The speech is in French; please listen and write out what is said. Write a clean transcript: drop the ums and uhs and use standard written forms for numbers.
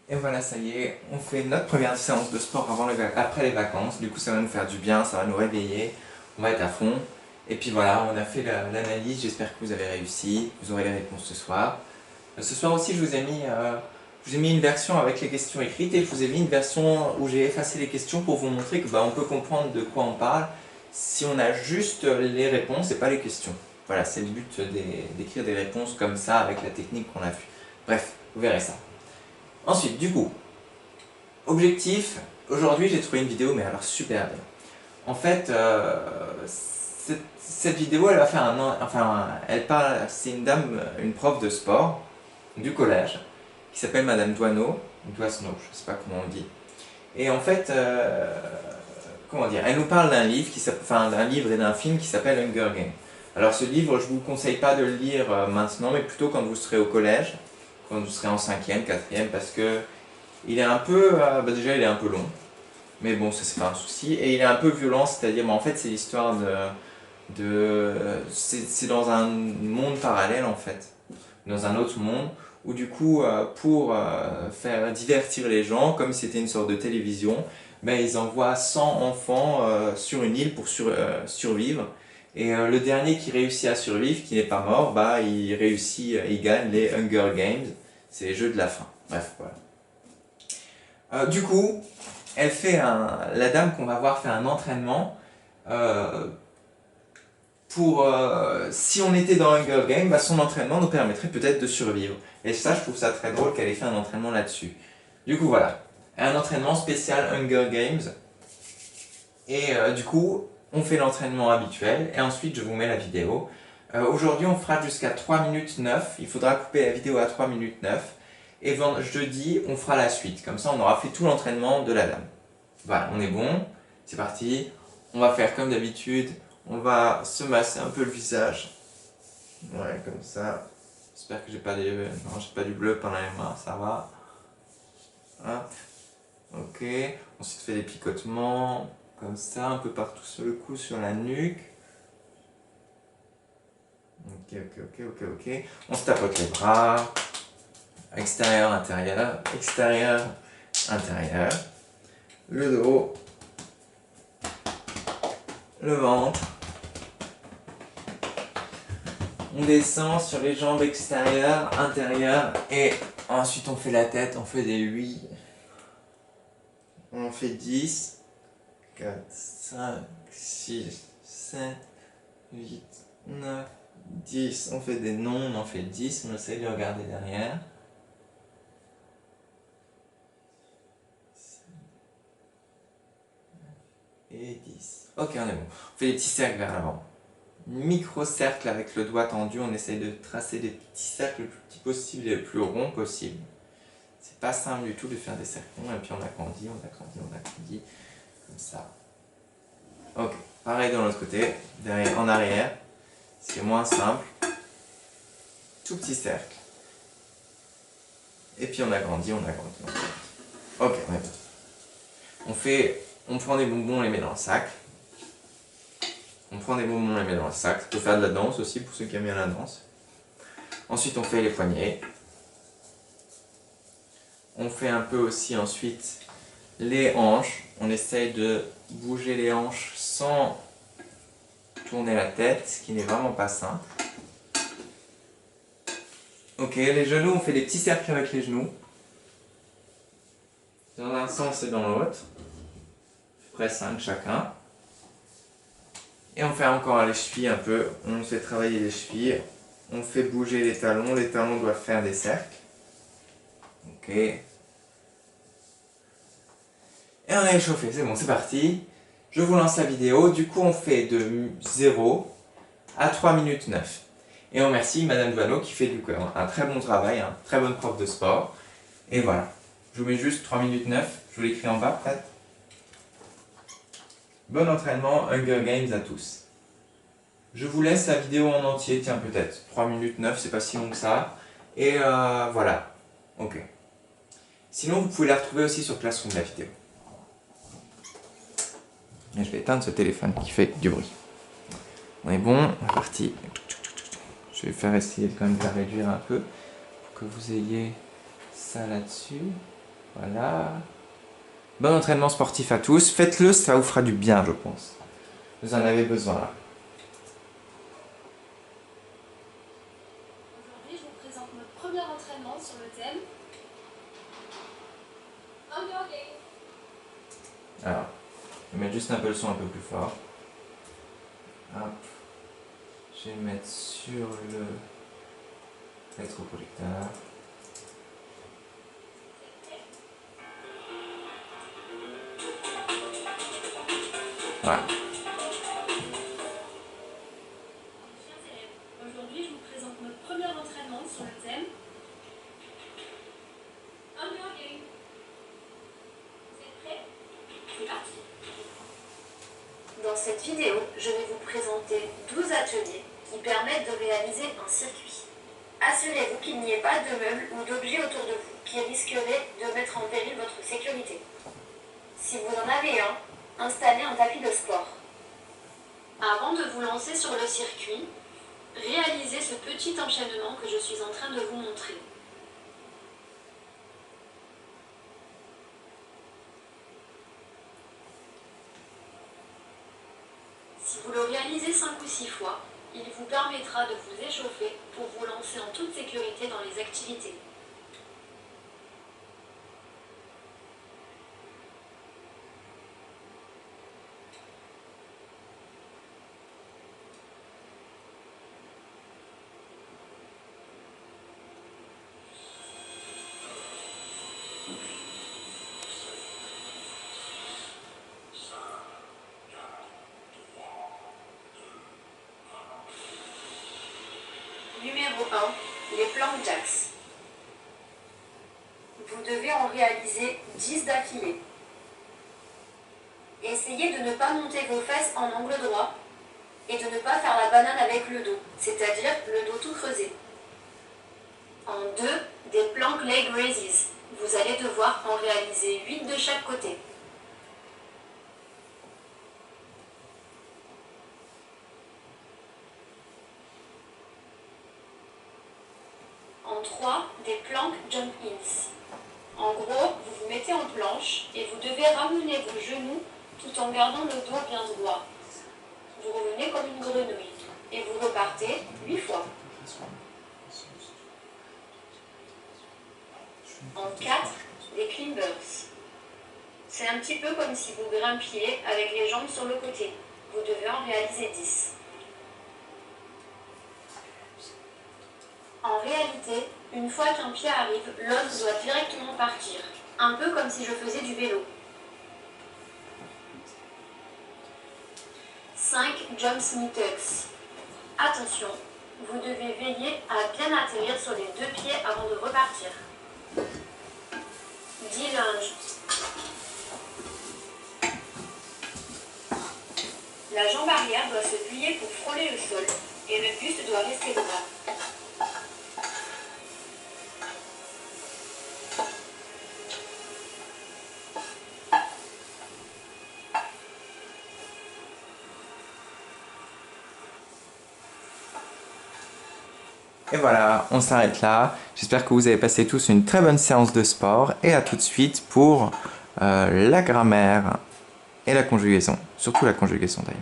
Et voilà, ça y est, on fait notre première séance de sport après les vacances. Du coup, ça va nous faire du bien, ça va nous réveiller, on va être à fond. Et puis voilà, on a fait l'analyse, j'espère que vous avez réussi, vous aurez les réponses ce soir. Ce soir aussi, je vous ai mis une version avec les questions écrites et je vous ai mis une version où j'ai effacé les questions pour vous montrer que on peut comprendre de quoi on parle si on a juste les réponses et pas les questions. Voilà, c'est le but d'écrire des réponses comme ça avec la technique qu'on a vue. Bref, vous verrez ça. Ensuite, du coup, objectif, aujourd'hui j'ai trouvé une vidéo, mais alors super bien. En fait, cette vidéo, elle va faire elle parle, c'est une dame, une prof de sport du collège, qui s'appelle Madame Doisneau, Doisneau, je sais pas comment on dit. Et en fait, comment dire, elle nous parle d'un livre, d'un livre et d'un film qui s'appelle Hunger Games. Alors ce livre, je vous conseille pas de le lire maintenant, mais plutôt quand vous serez au collège, quand vous serez en 5e, 4e, parce que il est un peu, déjà il est un peu long, mais bon, ça c'est pas un souci. Et il est un peu violent, c'est-à-dire, en fait, c'est l'histoire c'est dans un monde parallèle en fait, dans un autre monde, où du coup, pour faire divertir les gens, comme si c'était une sorte de télévision, ils envoient 100 enfants sur une île pour survivre. Et le dernier qui réussit à survivre, qui n'est pas mort, il réussit, il gagne les Hunger Games, c'est les jeux de la faim. Bref, voilà. Du coup, la dame qu'on va voir fait un entraînement euh, pour si on était dans Hunger Games, son entraînement nous permettrait peut-être de survivre. Et ça, je trouve ça très drôle qu'elle ait fait un entraînement là-dessus. Du coup, voilà, un entraînement spécial Hunger Games. Et du coup, on fait l'entraînement habituel et ensuite je vous mets la vidéo. Aujourd'hui, on fera jusqu'à 3 minutes 9. Il faudra couper la vidéo à 3 minutes 9. Et jeudi, on fera la suite. Comme ça, on aura fait tout l'entraînement de la dame. Voilà, on est bon. C'est parti. On va faire comme d'habitude. On va se masser un peu le visage. Ouais, comme ça. J'espère que j'ai pas j'ai pas du bleu pendant les mains. Ça va. Hop. Ok. Ensuite, fait des picotements. Comme ça, un peu partout sur le cou, sur la nuque. Ok. On se tapote les bras. Extérieur, intérieur. Extérieur, intérieur. Le dos. Le ventre. On descend sur les jambes extérieures, intérieures. Et ensuite, on fait la tête. On fait des 8. On fait 10. 4, 5, 6, 7, 8, 9, 10. On fait des nombres, on en fait 10. On essaie de regarder derrière. Et 10. Ok, on est bon. On fait des petits cercles vers l'avant. Micro-cercle avec le doigt tendu. On essaie de tracer des petits cercles le plus petits possible et le plus rond possible. C'est pas simple du tout de faire des cercles ronds. Et puis on agrandit. Comme ça. Ok, pareil de l'autre côté, derrière, en arrière, c'est moins simple. Tout petit cercle. Et puis on agrandit. Ok, on est bon. On prend des bonbons, on les met dans le sac. On les met dans le sac. Ça peut faire de la danse aussi pour ceux qui aiment bien la danse. Ensuite, on fait les poignets. On fait un peu aussi ensuite les hanches. On essaye de bouger les hanches sans tourner la tête, ce qui n'est vraiment pas simple. Ok, les genoux, on fait des petits cercles avec les genoux. Dans un sens et dans l'autre. À peu près 5 chacun. Et on fait encore les chevilles un peu. On fait travailler les chevilles. On fait bouger les talons. Les talons doivent faire des cercles. Ok. Et on a échauffé, c'est bon, c'est parti. Je vous lance la vidéo. Du coup, on fait de 0 à 3 minutes 9. Et on remercie Madame Doisneau qui fait un très bon travail, un très bonne prof de sport. Et voilà. Je vous mets juste 3 minutes 9. Je vous l'écris en bas, peut-être. Bon entraînement, Hunger Games à tous. Je vous laisse la vidéo en entier, tiens peut-être. 3 minutes 9, c'est pas si long que ça. Et voilà. Ok. Sinon, vous pouvez la retrouver aussi sur Classroom, la vidéo. Et je vais éteindre ce téléphone qui fait du bruit. On est bon, on est parti. Je vais faire essayer quand même de la réduire un peu pour que vous ayez ça là-dessus. Voilà. Bon entraînement sportif à tous. Faites-le, ça vous fera du bien, je pense. Vous en avez besoin là. Aujourd'hui, je vous présente notre premier entraînement sur le thème Hunger Games. Alors, je vais mettre juste un peu le son un peu plus fort. Hop. Je vais mettre sur le rétroprojecteur. Voilà. Chers élèves, aujourd'hui, je vous présente notre premier entraînement sur le thème Hunger Games. Vous êtes prêts? C'est parti. Dans cette vidéo, je vais vous présenter 12 ateliers qui permettent de réaliser un circuit. Assurez-vous qu'il n'y ait pas de meubles ou d'objets autour de vous qui risqueraient de mettre en péril votre sécurité. Si vous en avez un, installez un tapis de sport. Avant de vous lancer sur le circuit, réalisez ce petit enchaînement que je suis en train de vous montrer. Si vous le réalisez 5 ou 6 fois, il vous permettra de vous échauffer pour vous lancer en toute sécurité dans les activités. Numéro 1, les plank jacks. Vous devez en réaliser 10 d'affilée. Essayez de ne pas monter vos fesses en angle droit et de ne pas faire la banane avec le dos, c'est-à-dire le dos tout creusé. En 2, des plank leg raises. Vous allez devoir en réaliser 8 de chaque côté. En 3, des plank jump ins. En gros, vous vous mettez en planche et vous devez ramener vos genoux tout en gardant le dos bien droit. Vous revenez comme une grenouille et vous repartez 8 fois. En 4, des climbers. C'est un petit peu comme si vous grimpiez avec les jambes sur le côté. Vous devez en réaliser 10. En réalité, une fois qu'un pied arrive, l'autre doit directement partir. Un peu comme si je faisais du vélo. 5 jumps knee tucks. Attention, vous devez veiller à bien atterrir sur les 2 pieds avant de repartir. 10 lunges. La jambe arrière doit se plier pour frôler le sol et le buste doit rester droit. Et voilà, on s'arrête là. J'espère que vous avez passé tous une très bonne séance de sport et à tout de suite pour la grammaire et la conjugaison, surtout la conjugaison d'ailleurs.